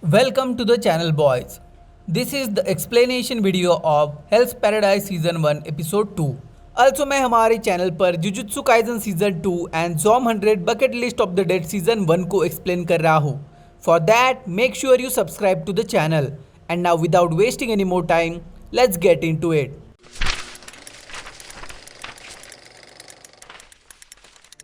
Welcome to the channel, boys. This is the explanation video of Hell's Paradise Season 1 Episode 2. Also मैं हमारे channel पर Jujutsu Kaisen season 2 and Zom 100 bucket list of the dead season 1 को explain कर रहा हूँ. For that make sure you subscribe to the channel. And now without wasting any more time, let's get into it.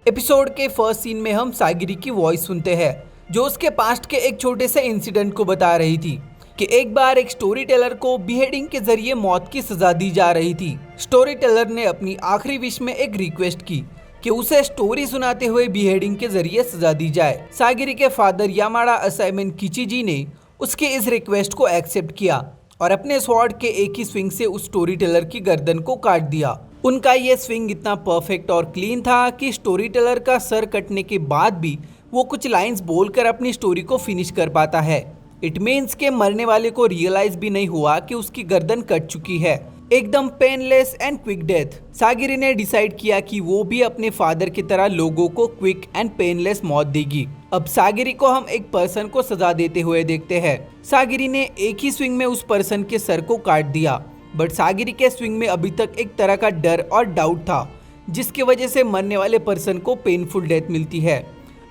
Episode के first scene में हम सागिरी की voice सुनते हैं जो उसके पास्ट के एक छोटे से इंसिडेंट को बता रही थी कि एक बार एक स्टोरी टेलर को बिहेडिंग के जरिए मौत की सजा दी जा रही थी. स्टोरी टेलर ने अपनी आखिरी विश में एक रिक्वेस्ट की कि उसे स्टोरी सुनाते हुए बिहेडिंग के जरिए सजा दी जाए. सागिरी के फादर यामाडा असाइमेन किचिजी ने उसके इस रिक्वेस्ट को एक्सेप्ट किया और अपने स्वॉर्ड के एक ही स्विंग से उस स्टोरी टेलर की गर्दन को काट दिया. उनका ये स्विंग इतना परफेक्ट और क्लीन था कि स्टोरी टेलर का सर कटने के बाद भी वो कुछ लाइंस बोलकर अपनी स्टोरी को फिनिश कर पाता है. इट मीन्स के मरने वाले को रियलाइज भी नहीं हुआ कि उसकी गर्दन कट चुकी है. एकदम पेनलेस एंड क्विक डेथ. सागिरी ने डिसाइड किया कि वो भी अपने फादर की तरह लोगों को क्विक एंड पेनलेस मौत देगी. अब सागिरी को हम एक पर्सन को सजा देते हुए देखते हैं. सागिरी ने एक ही स्विंग में उस पर्सन के सर को काट दिया, बट सागिरी के स्विंग में अभी तक एक तरह का डर और डाउट था जिसकी वजह से मरने वाले पर्सन को पेनफुल डेथ मिलती है.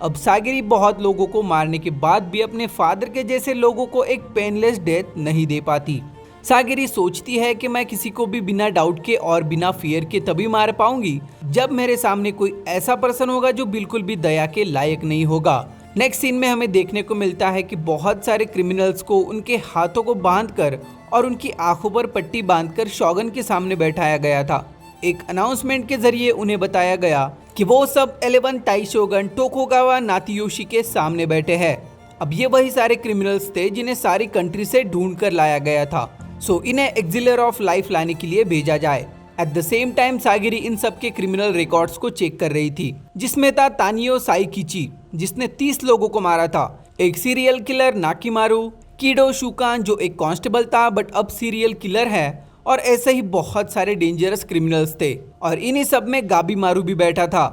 अब सागिरी बहुत लोगों को मारने के बाद भी अपने फादर के जैसे लोगों को एक पेनलेस डेथ नहीं दे पाती. सागिरी सोचती है कि मैं किसी को भी बिना डाउट के और बिना फियर के तभी मार पाऊंगी जब मेरे सामने कोई ऐसा पर्सन होगा जो बिल्कुल भी दया के लायक नहीं होगा. नेक्स्ट सीन में हमें देखने को मिलता है कि बहुत सारे क्रिमिनल्स को उनके हाथों को बांधकर और उनकी आंखों पर पट्टी बांधकर शॉगन के सामने बैठाया गया था. एक अनाउंसमेंट के जरिए उन्हें बताया गया कि वो सब 11 ताइशोगन टोकुगावा नात्सुयोशी के सामने बैठे हैं. अब ये वही सारे क्रिमिनल्स थे जिन्हें सारी कंट्री से ढूंढ कर लाया गया था. सो इन्हें एक्सिलर ऑफ लाइफ लाने के लिए भेजा जाए. एट द सेम टाइम सागिरी इन सब के क्रिमिनल रिकॉर्ड्स को चेक कर रही थी जिसमें था तानियो साइकिची जिसने 30 लोगों को मारा था, एक सीरियल किलर नाकिमारू, कीडो शुकान जो एक कांस्टेबल था बट अब सीरियल किलर है, और ऐसे ही बहुत सारे डेंजरस क्रिमिनल्स थे. और इन्हीं सब में गाबी मारू भी बैठा था.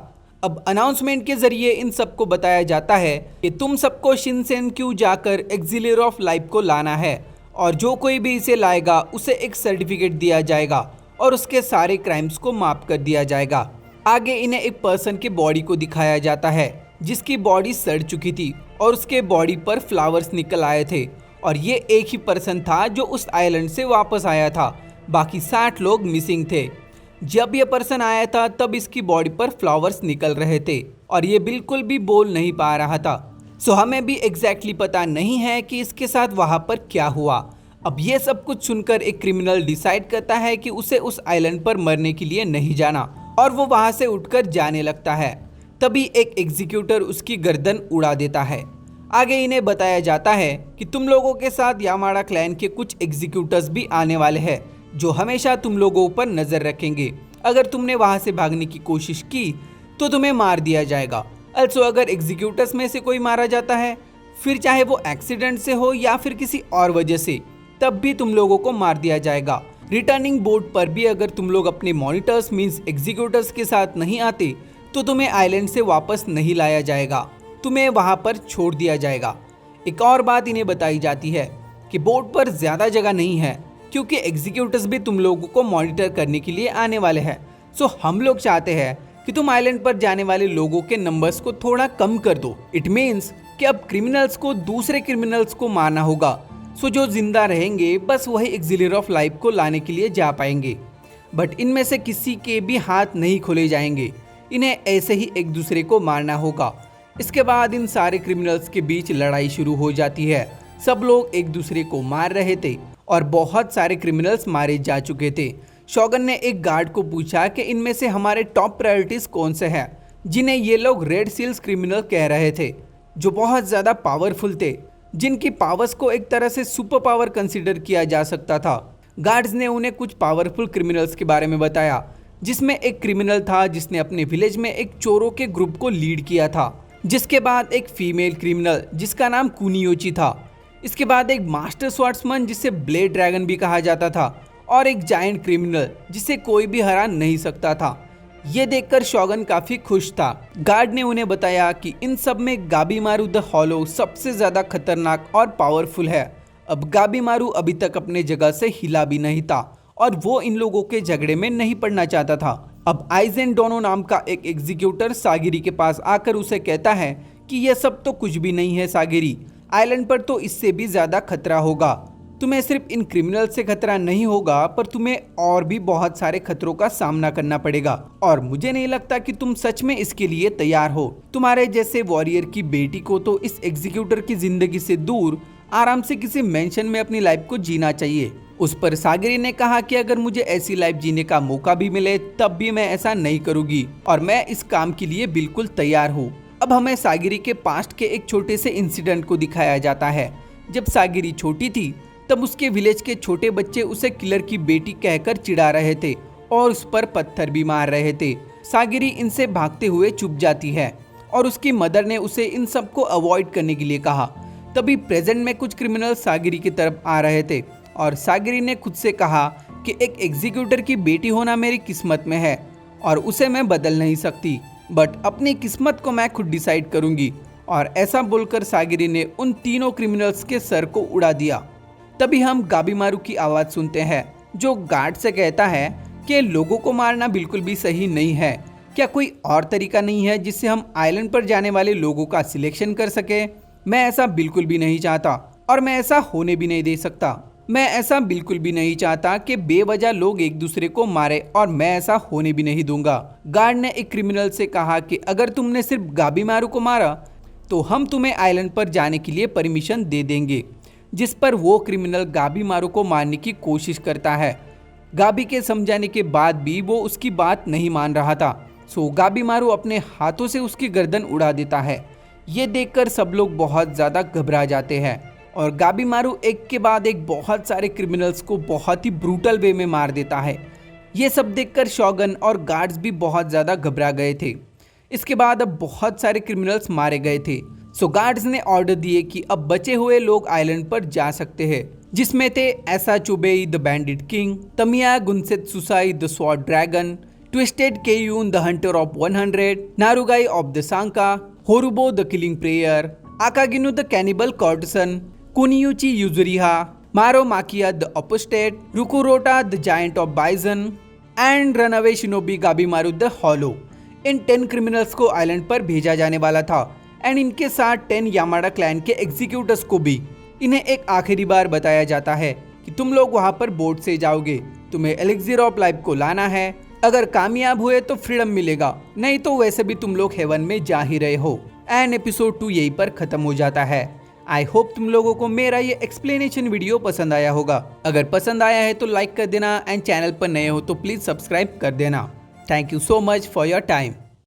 अब अनाउंसमेंट के जरिए इन सबको बताया जाता है कि तुम सबको शिनसेनक्यू जाकर एक्सिलर ऑफ लाइफ को लाना है और जो कोई भी इसे लाएगा उसे एक सर्टिफिकेट दिया जाएगा और उसके सारे क्राइम्स को माफ कर दिया जाएगा. आगे इन्हें एक पर्सन के बॉडी को दिखाया जाता है जिसकी बॉडी सड़ चुकी थी और उसके बॉडी पर फ्लावर्स निकल आए थे, और ये एक ही पर्सन था जो उस आइलैंड से वापस आया था. बाकी 60 लोग मिसिंग थे. जब यह पर्सन आया था तब इसकी बॉडी पर फ्लावर्स निकल रहे थे और ये बिल्कुल भी बोल नहीं पा रहा था. सो हमें भी एग्जैक्टली पता नहीं है कि इसके साथ वहाँ पर क्या हुआ. अब ये सब कुछ सुनकर एक क्रिमिनल डिसाइड करता है कि उसे उस आइलैंड पर मरने के लिए नहीं जाना और वो वहाँ से उठकर जाने लगता है. तभी एक एग्जीक्यूटर उसकी गर्दन उड़ा देता है. आगे इन्हें बताया जाता है कि तुम लोगों के साथ यामाडा क्लैन के कुछ एग्जीक्यूटर्स भी आने वाले हैं जो हमेशा तुम लोगों पर नजर रखेंगे. अगर तुमने वहां से भागने की कोशिश की तो तुम्हें मार दिया जाएगा. अल्सो अगर एग्जीक्यूटर्स में से कोई मारा जाता है, फिर चाहे वो एक्सीडेंट से हो या फिर किसी और वजह से, तब भी तुम लोगों को मार दिया जाएगा. रिटर्निंग बोर्ड पर भी अगर तुम लोग अपने मॉनिटर्स मींस एग्जीक्यूटर्स के साथ नहीं आते तो तुम्हें आइलैंड से वापस नहीं लाया जाएगा, तुम्हें वहां पर छोड़ दिया जाएगा. एक और बात इन्हें बताई जाती है कि बोर्ड पर ज्यादा जगह नहीं है क्योंकि एग्जीक्यूटर्स भी तुम लोगों को मॉनिटर करने के लिए आने वाले हैं. सो हम लोग चाहते हैं कि तुम आइलैंड पर जाने वाले लोगों के नंबर्स को थोड़ा कम कर दो. इट मीन्स कि अब क्रिमिनल्स को दूसरे क्रिमिनल्स को मारना होगा. सो जो जिंदा रहेंगे बस वही एक्सिलर ऑफ लाइफ को लाने के लिए जा पाएंगे, बट इनमें से किसी के भी हाथ नहीं खोले जाएंगे. इन्हें ऐसे ही एक दूसरे को मारना होगा. इसके बाद इन सारे क्रिमिनल्स के बीच लड़ाई शुरू हो जाती है. सब लोग एक दूसरे को मार रहे थे और बहुत सारे क्रिमिनल्स मारे जा चुके थे. शॉगन ने एक गार्ड को पूछा कि इनमें से हमारे टॉप प्रायोरिटीज कौन से हैं, जिन्हें ये लोग रेड सील्स क्रिमिनल कह रहे थे, जो बहुत ज़्यादा पावरफुल थे, जिनकी पावर्स को एक तरह से सुपर पावर कंसिडर किया जा सकता था. गार्ड्स ने उन्हें कुछ पावरफुल क्रिमिनल्स के बारे में बताया जिसमें एक क्रिमिनल था जिसने अपने विलेज में एक चोरों के ग्रुप को लीड किया था. जिसके बाद एक फीमेल क्रिमिनल जिसका नाम कुनियोची था. इसके बाद एक मास्टर स्वॉर्ड्समैन जिसे ब्लेड ड्रैगन भी कहा जाता था, और एक जायंट क्रिमिनल जिसे कोई भी हरा नहीं सकता था. ये देखकर शोगन काफी खुश था। गार्ड ने उन्हें बताया कि इन सब में गाबीमारू द हॉलो सबसे ज्यादा खतरनाक और पावरफुल है। अब गाबीमारू अभी तक अपने जगह से हिला भी नहीं था और वो इन लोगों के झगड़े में नहीं पड़ना चाहता था। अब आइजेन डोनो नाम का एक एग्जीक्यूटर सागिरी के पास आकर उसे कहता है कि यह सब तो कुछ भी नहीं है सागिरी, आइलैंड पर तो इससे भी ज्यादा खतरा होगा। तुम्हें सिर्फ इन क्रिमिनल से खतरा नहीं होगा पर तुम्हें और भी बहुत सारे खतरों का सामना करना पड़ेगा और मुझे नहीं लगता कि तुम सच में इसके लिए तैयार हो। तुम्हारे जैसे वॉरियर की बेटी को तो इस एग्जीक्यूटर की जिंदगी से दूर आराम से किसी मेंशन में अपनी लाइफ को जीना चाहिए। उस पर सागिरी ने कहा कि अगर मुझे ऐसी लाइफ जीने का मौका भी मिले तब भी मैं ऐसा नहीं करूंगी और मैं इस काम के लिए बिल्कुल तैयार हूँ। अब हमें सागिरी के पास्ट के एक छोटे से इंसिडेंट को दिखाया जाता है। जब सागिरी छोटी थी तब उसके विलेज के छोटे बच्चे उसे किलर की बेटी कहकर चिढ़ा रहे थे और उस पर पत्थर भी मार रहे थे। सागिरी इनसे भागते हुए चुप जाती है और उसकी मदर ने उसे इन सबको अवॉइड करने के लिए कहा। तभी प्रेजेंट में कुछ क्रिमिनल सागिरी की तरफ आ रहे थे और सागिरी ने खुद से कहा कि एक एग्जीक्यूटर की बेटी होना मेरी किस्मत में है और उसे मैं बदल नहीं सकती, बट अपनी किस्मत को मैं खुद डिसाइड करूंगी। और ऐसा बोलकर सागिरी ने उन तीनों क्रिमिनल्स के सर को उड़ा दिया। तभी हम गाबीमारू की आवाज़ सुनते हैं जो गार्ड से कहता है कि लोगों को मारना बिल्कुल भी सही नहीं है। क्या कोई और तरीका नहीं है जिससे हम आइलैंड पर जाने वाले लोगों का सिलेक्शन कर सके? मैं ऐसा बिल्कुल भी नहीं चाहता और मैं ऐसा होने भी नहीं दे सकता। मैं ऐसा बिल्कुल भी नहीं चाहता कि बेवजह लोग एक दूसरे को मारे और मैं ऐसा होने भी नहीं दूंगा। गार्ड ने एक क्रिमिनल से कहा कि अगर तुमने सिर्फ गाबीमारू को मारा तो हम तुम्हें आइलैंड पर जाने के लिए परमिशन दे देंगे। जिस पर वो क्रिमिनल गाबीमारू को मारने की कोशिश करता है। गाबी के समझाने के बाद भी वो उसकी बात नहीं मान रहा था। सो गाबीमारू अपने हाथों से उसकी गर्दन उड़ा देता है। ये देखकर सब लोग बहुत ज़्यादा घबरा जाते हैं और गाबीमारू एक के बाद एक बहुत सारे क्रिमिनल्स को बहुत ही ब्रूटल वे में मार देता है। ये सब देखकर शोगन और गार्ड्स भी बहुत ज़्यादा घबरा गए थे। इसके बाद अब बहुत सारे क्रिमिनल्स मारे गए थे। सो गार्ड्स ने ऑर्डर दिए कि अब बचे हुए लोग आइलैंड पर जा सकते हैं, जिसमें थे ऐसा Chobei the bandit king, Tamiya Gantetsusai the sword dragon, twisted Keiun the hunter of 100, Nurugai of the Sanka, Horobu the killing prayer, Akaginu the cannibal courtesan, Kunoichi Yuzuriha, Maro Makiya the apostate, Rokurota the giant of Bizen and runaway shinobi Gabimaru the hollow. इन 10 criminals को island पर भेजा जाने वाला था and इनके साथ 10 Yamada clan के एग्जीक्यूटर्स को भी। इन्हें एक आखिरी बार बताया जाता है कि तुम लोग वहां पर बोट से जाओगे, तुम्हें एलिक्सिर ऑफ लाइफ को लाना है, अगर कामयाब हुए तो फ्रीडम मिलेगा, नहीं तो वैसे भी तुम लोग हेवन में जा ही रहे हो। एंड एपिसोड 2 यहीं पर खत्म हो जाता है। आई होप तुम लोगों को मेरा ये एक्सप्लेनेशन वीडियो पसंद आया होगा। अगर पसंद आया है तो लाइक कर देना एंड चैनल पर नए हो तो प्लीज सब्सक्राइब कर देना। Thank you so much for your time.